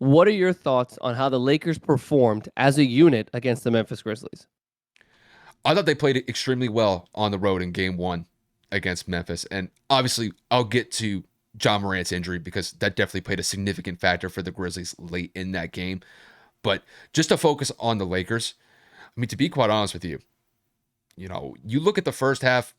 What are your thoughts on how the Lakers performed as a unit against the Memphis Grizzlies? I thought they played extremely well on the road in game one against Memphis. And obviously, I'll get to John Morant's injury because that definitely played a significant factor for the Grizzlies late in that game. But just to focus on the Lakers, I mean, to be quite honest with you, you look at the first half,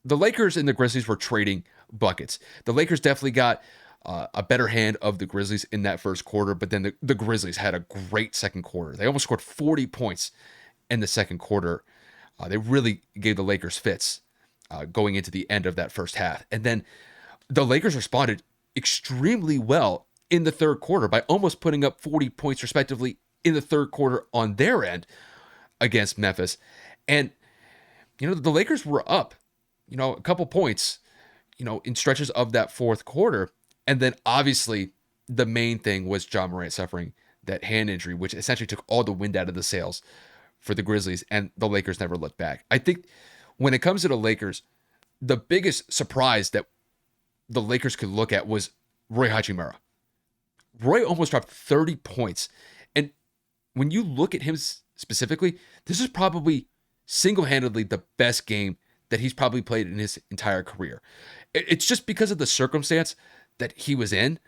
the Lakers and the Grizzlies were trading buckets. The Lakers definitely got a better hand of the Grizzlies in that first quarter, but then the Grizzlies had a great second quarter. They almost scored 40 points in the second quarter. They really gave the Lakers fits going into the end of that first half. And then the Lakers responded extremely well in the third quarter by almost putting up 40 points respectively in the third quarter on their end against Memphis. And, the Lakers were up, a couple points, in stretches of that fourth quarter. And then obviously the main thing was John Morant suffering that hand injury, which essentially took all the wind out of the sails for the Grizzlies, and the Lakers never looked back. I think when it comes to the Lakers, the biggest surprise that the Lakers could look at was Roy Hachimura. Roy almost dropped 30 points. And when you look at him specifically, this is probably single-handedly the best game that he's probably played in his entire career. It's just because of the circumstance that he was in.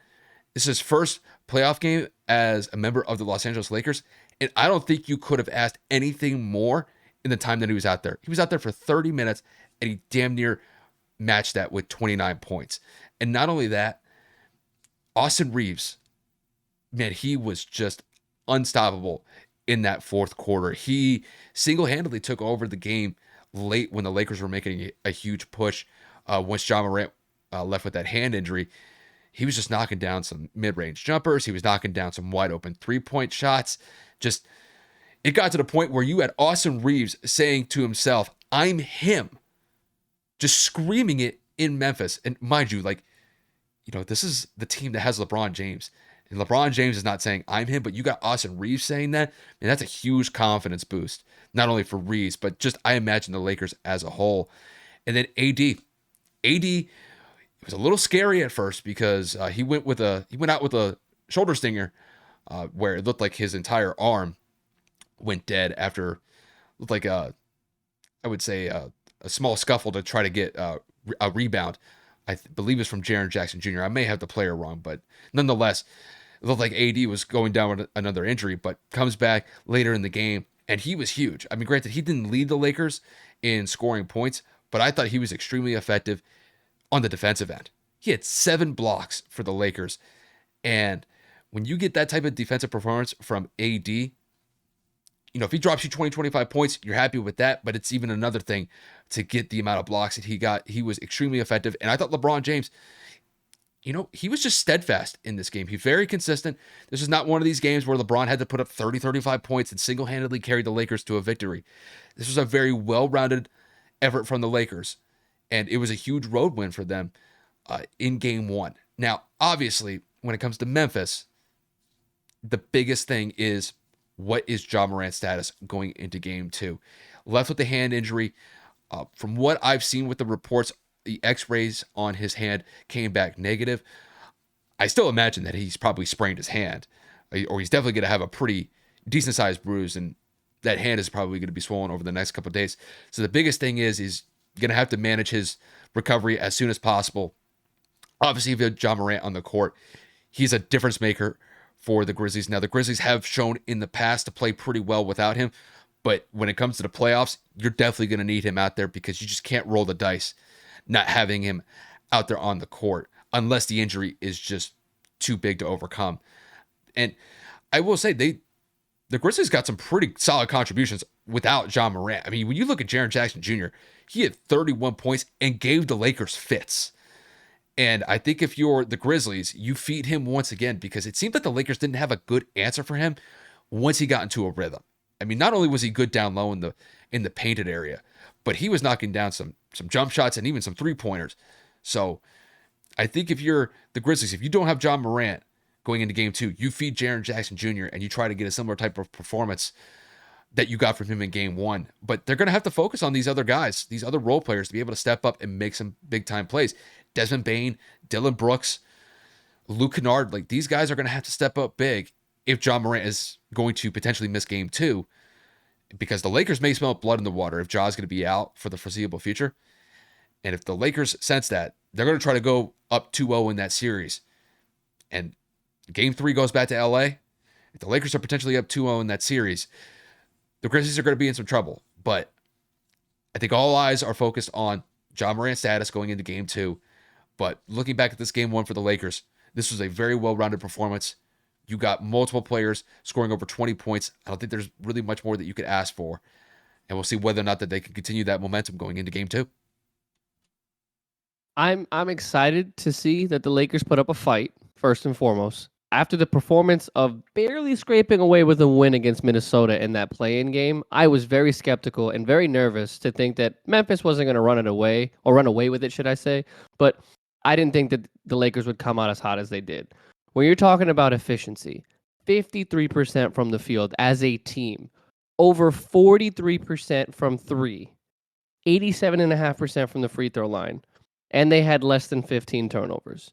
This is his first playoff game as a member of the Los Angeles Lakers. And I don't think you could have asked anything more in the time that he was out there. He was out there for 30 minutes and he damn near matched that with 29 points. And not only that, Austin Reeves, man, he was just unstoppable in that fourth quarter. He single-handedly took over the game late when the Lakers were making a huge push. Once John Morant left with that hand injury, he was just knocking down some mid-range jumpers. He was knocking down some wide-open three-point shots. Just, it got to the point where you had Austin Reeves saying to himself, "I'm him," just screaming it in Memphis. And mind you, this is the team that has LeBron James. And LeBron James is not saying I'm him, but you got Austin Reeves saying that. And that's a huge confidence boost, not only for Reeves, but just I imagine the Lakers as a whole. And then AD. It was a little scary at first because he went out with a shoulder stinger where it looked like his entire arm went dead after looked like I would say a small scuffle to try to get a rebound. Believe it's from Jaren Jackson Jr. I may have the player wrong, but nonetheless, it looked like AD was going down with another injury, but comes back later in the game, and he was huge. I mean, granted, he didn't lead the Lakers in scoring points, but I thought he was extremely effective on the defensive end. He had 7 blocks for the Lakers, and when you get that type of defensive performance from AD, if he drops you 20, 25 points, you're happy with that, but it's even another thing to get the amount of blocks that he got. He was extremely effective, and I thought LeBron James, he was just steadfast in this game. He's very consistent. This is not one of these games where LeBron had to put up 30, 35 points and single-handedly carry the Lakers to a victory. This was a very well-rounded effort from the Lakers, and it was a huge road win for them in game one. Now, obviously, when it comes to Memphis, the biggest thing is what is John Morant's status going into game two? Left with the hand injury. From what I've seen with the reports, the x-rays on his hand came back negative. I still imagine that he's probably sprained his hand, or he's definitely going to have a pretty decent-sized bruise, and that hand is probably going to be swollen over the next couple of days. So the biggest thing is he's going to have to manage his recovery as soon as possible. Obviously, if you have John Morant on the court, he's a difference maker for the Grizzlies. Now, the Grizzlies have shown in the past to play pretty well without him, but when it comes to the playoffs, you're definitely going to need him out there because you just can't roll the dice not having him out there on the court unless the injury is just too big to overcome. And I will say the Grizzlies got some pretty solid contributions without John Morant. I mean, when you look at Jaren Jackson Jr., he had 31 points and gave the Lakers fits. And I think if you're the Grizzlies, you feed him once again because it seemed like the Lakers didn't have a good answer for him once he got into a rhythm. I mean, not only was he good down low in the painted area, but he was knocking down some jump shots and even some three-pointers. So I think if you're the Grizzlies, if you don't have John Morant going into game two, you feed Jaren Jackson Jr. and you try to get a similar type of performance that you got from him in game one. But they're going to have to focus on these other guys, these other role players to be able to step up and make some big-time plays. Desmond Bane, Dylan Brooks, Luke Kennard, like these guys are going to have to step up big if John Morant is going to potentially miss game 2, because the Lakers may smell blood in the water if Ja's going to be out for the foreseeable future. And if the Lakers sense that, they're going to try to go up 2-0 in that series. And game 3 goes back to LA. If the Lakers are potentially up 2-0 in that series, the Grizzlies are going to be in some trouble. But I think all eyes are focused on John Morant's status going into game 2. But looking back at this game 1 for the Lakers, this was a very well-rounded performance. You got multiple players scoring over 20 points. I don't think there's really much more that you could ask for. And we'll see whether or not that they can continue that momentum going into game 2. I'm excited to see that the Lakers put up a fight, first and foremost. After the performance of barely scraping away with a win against Minnesota in that play-in game, I was very skeptical and very nervous to think that Memphis wasn't going to run it away, or run away with it, should I say. But I didn't think that the Lakers would come out as hot as they did. When you're talking about efficiency, 53% from the field as a team, over 43% from 3, 87.5% from the free throw line, and they had less than 15 turnovers.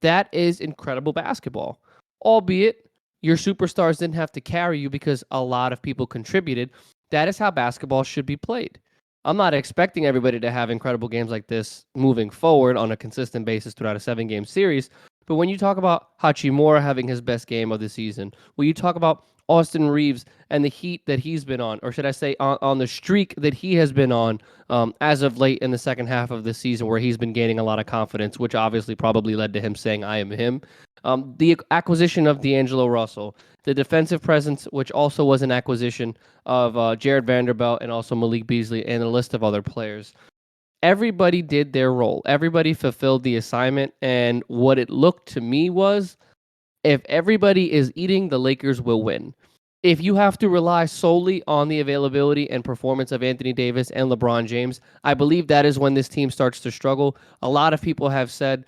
That is incredible basketball. Albeit your superstars didn't have to carry you because a lot of people contributed. That is how basketball should be played. I'm not expecting everybody to have incredible games like this moving forward on a consistent basis throughout a 7-game series. But when you talk about Hachimura having his best game of the season, when you talk about Austin Reeves and the heat that he's been on, or should I say on the streak that he has been on as of late in the second half of the season, where he's been gaining a lot of confidence, which obviously probably led to him saying, I am him. The acquisition of D'Angelo Russell, the defensive presence, which also was an acquisition of Jared Vanderbilt and also Malik Beasley and a list of other players. Everybody did their role. Everybody fulfilled the assignment. And what it looked to me was, if everybody is eating, the Lakers will win. If you have to rely solely on the availability and performance of Anthony Davis and LeBron James, I believe that is when this team starts to struggle. A lot of people have said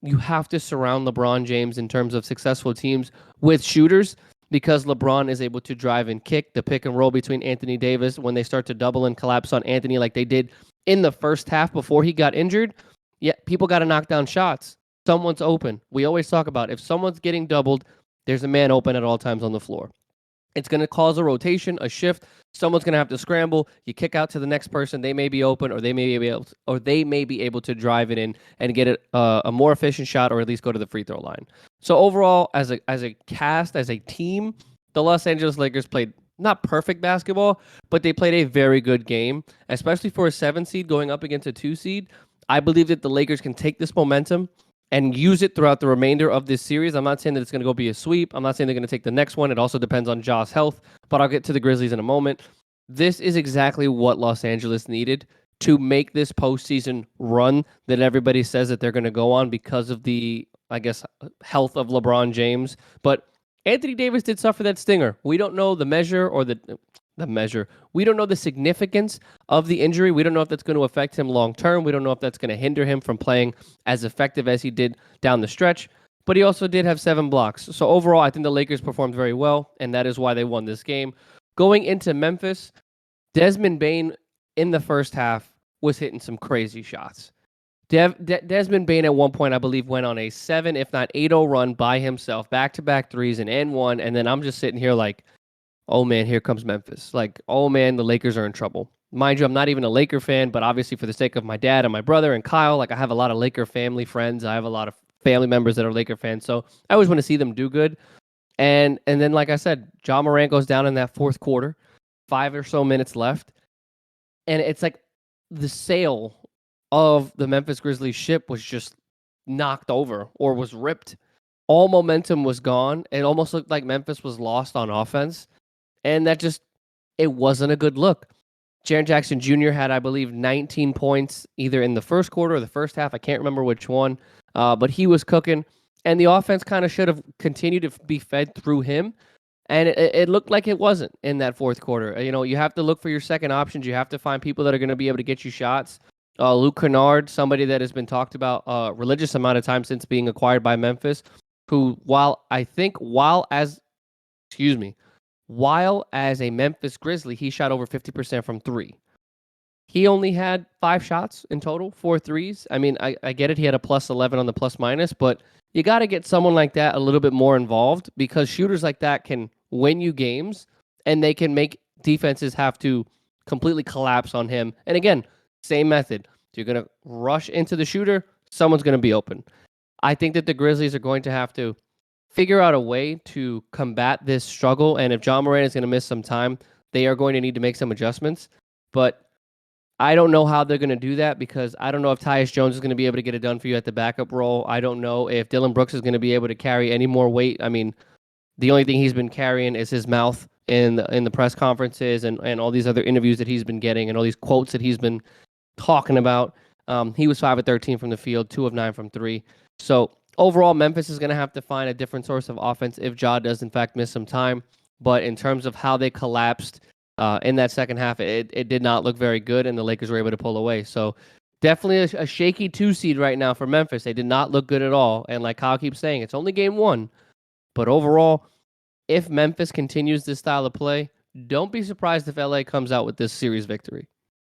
you have to surround LeBron James in terms of successful teams with shooters, because LeBron is able to drive and kick the pick and roll between Anthony Davis when they start to double and collapse on Anthony like they did in the first half before he got injured. Yeah, people got to knock down shots. Someone's open. We always talk about, if someone's getting doubled, there's a man open at all times on the floor. It's going to cause a rotation, a shift. Someone's going to have to scramble. You kick out to the next person. They may be open, or they may be able to drive it in and get it a more efficient shot, or at least go to the free throw line. So overall, as a cast, as a team, the Los Angeles Lakers played not perfect basketball, but they played a very good game, especially for a 7 seed going up against a 2 seed. I believe that the Lakers can take this momentum and use it throughout the remainder of this series. I'm not saying that it's going to go be a sweep. I'm not saying they're going to take the next one. It also depends on Ja's health, but I'll get to the Grizzlies in a moment. This is exactly what Los Angeles needed to make this postseason run that everybody says that they're going to go on because of the, I guess, health of LeBron James. But Anthony Davis did suffer that stinger. We don't know the measure or the measure. We don't know the significance of the injury. We don't know if that's going to affect him long term. We don't know if that's going to hinder him from playing as effective as he did down the stretch. But he also did have 7 blocks. So overall, I think the Lakers performed very well, and that is why they won this game. Going into Memphis, Desmond Bane in the first half was hitting some crazy shots. Desmond Bane at one point, I believe, went on a 7, if not 8-0 run by himself, back-to-back threes and one. And then I'm just sitting here like, oh man, here comes Memphis. Like, oh man, the Lakers are in trouble. Mind you, I'm not even a Laker fan, but obviously for the sake of my dad and my brother and Kyle, like I have a lot of Laker family friends. I have a lot of family members that are Laker fans. So I always want to see them do good. And then, like I said, Ja Morant goes down in that fourth quarter, 5 or so minutes left. And it's like the sail of the Memphis Grizzlies ship was just knocked over or was ripped. All momentum was gone. It almost looked like Memphis was lost on offense. And that just, it wasn't a good look. Jaren Jackson Jr. had, I believe, 19 points either in the first quarter or the first half. I can't remember which one, but he was cooking. And the offense kind of should have continued to be fed through him. And it looked like it wasn't in that fourth quarter. You know, you have to look for your second options. You have to find people that are going to be able to get you shots. Luke Kennard, somebody that has been talked about a religious amount of time since being acquired by Memphis, who, while as a Memphis Grizzly, he shot over 50% from 3. He only had 5 shots in total, 4 threes. I mean, I get it. He had a plus 11 on the plus minus, but you got to get someone like that a little bit more involved because shooters like that can win you games and they can make defenses have to completely collapse on him. And again, same method. You're going to rush into the shooter, someone's going to be open. I think that the Grizzlies are going to have to figure out a way to combat this struggle. And if John Moran is going to miss some time, they are going to need to make some adjustments. But I don't know how they're going to do that because I don't know if Tyus Jones is going to be able to get it done for you at the backup role. I don't know if Dylan Brooks is going to be able to carry any more weight. I mean, the only thing he's been carrying is his mouth in the press conferences and all these other interviews that he's been getting and all these quotes that he's been talking about. He was 5 of 13 from the field, 2 of 9 from 3. So overall, Memphis is going to have to find a different source of offense if Ja does, in fact, miss some time. But in terms of how they collapsed in that second half, it did not look very good, and the Lakers were able to pull away. So definitely a shaky 2 seed right now for Memphis. They did not look good at all. And like Kyle keeps saying, it's only game 1. But overall, if Memphis continues this style of play, don't be surprised if LA comes out with this series victory.